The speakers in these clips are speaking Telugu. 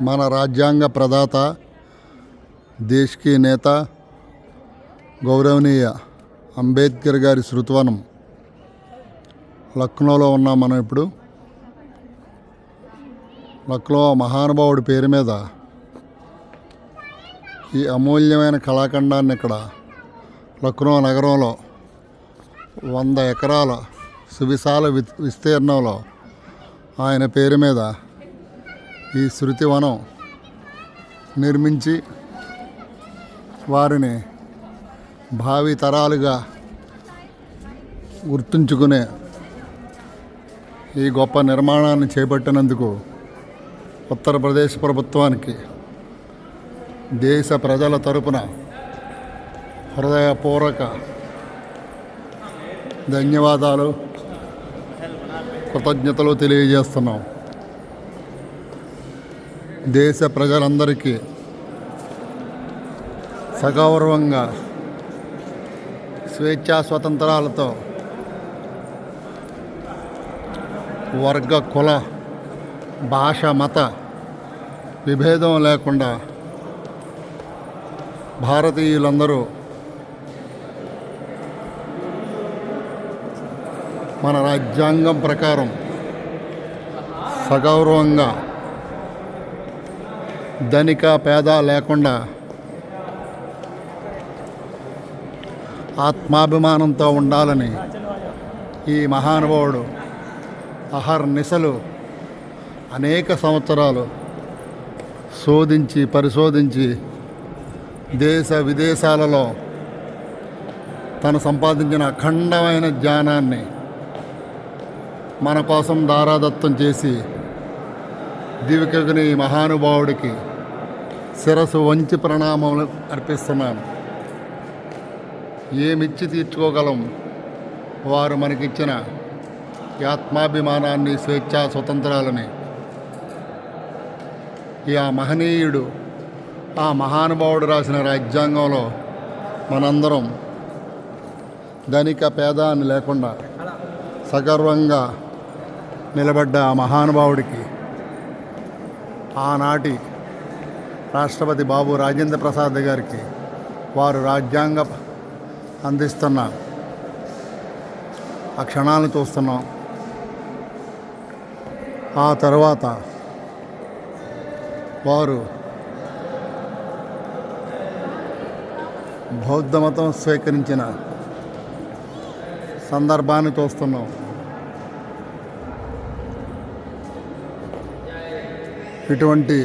మన రాజ్యాంగ ప్రదాత, దేశ్ కి నేత, గౌరవనీయ అంబేద్కర్ గారి శృతివనం లక్నోలో ఉన్నాం మనం ఇప్పుడు. లక్నో మహానుభావుడి పేరు మీద ఈ అమూల్యమైన కళాఖండాన్ని ఇక్కడ లక్నో నగరంలో 100 ఎకరాల సువిశాల విస్తీర్ణంలో ఆయన పేరు మీద ఈ శృతివనం నిర్మించి వారిని భావి తరాలుగా గుర్తుంచుకునే ఈ గొప్ప నిర్మాణాన్ని చేపట్టినందుకు ఉత్తరప్రదేశ్ ప్రభుత్వానికి దేశ ప్రజల తరపున హృదయపూర్వక ధన్యవాదాలు, కృతజ్ఞతలు తెలియజేస్తున్నాం. దేశ ప్రజలందరికీ సగౌరవంగా స్వేచ్ఛా స్వతంత్రాలతో వర్గ కుల భాష మత విభేదం లేకుండా భారతీయులందరూ మన రాజ్యాంగం ప్రకారం సగౌరవంగా ధనిక పేద లేకుండా ఆత్మాభిమానంతో ఉండాలని ఈ మహానుభావుడు అహర్నిశలు అనేక సంవత్సరాలు శోధించి పరిశోధించి దేశ విదేశాలలో తను సంపాదించిన అఖండమైన జ్ఞానాన్ని మన కోసం దారాదత్తం చేసి దివికని మహానుభావుడికి శిరస్సు వంచి ప్రణామములు అర్పిస్తున్నాను. ఏమిచ్చి తీర్చుకోగలం వారు మనకిచ్చిన ఈ ఆత్మాభిమానాన్ని, స్వేచ్ఛా స్వతంత్రాలని. ఈ ఆ మహనీయుడు, ఆ మహానుభావుడు రాసిన రాజ్యాంగంలో మనందరం ధనిక పేద అని లేకుండా సగర్వంగా నిలబడ్డ ఆ మహానుభావుడికి ఆనాటి రాష్ట్రపతి బాబు రాజేంద్ర ప్రసాద్ గారికి వారు రాజ్యాంగ అందిస్తున్న ఆ క్షణాలను చూస్తున్నాం. ఆ తర్వాత వారు బౌద్ధ మతం స్వీకరించిన సందర్భాన్ని చూస్తున్నాం. ఇటువంటి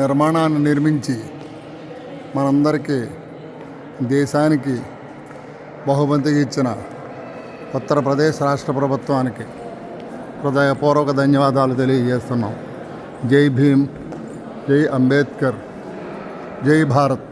నిర్మాణాన్ని నిర్మించి మనందరికీ దేశానికి బహుమతిగా ఇచ్చిన ఉత్తరప్రదేశ్ రాష్ట్ర ప్రభుత్వానికి హృదయపూర్వక ధన్యవాదాలు తెలియజేస్తున్నాం. జై భీమ్, జై అంబేద్కర్, జై భారత్.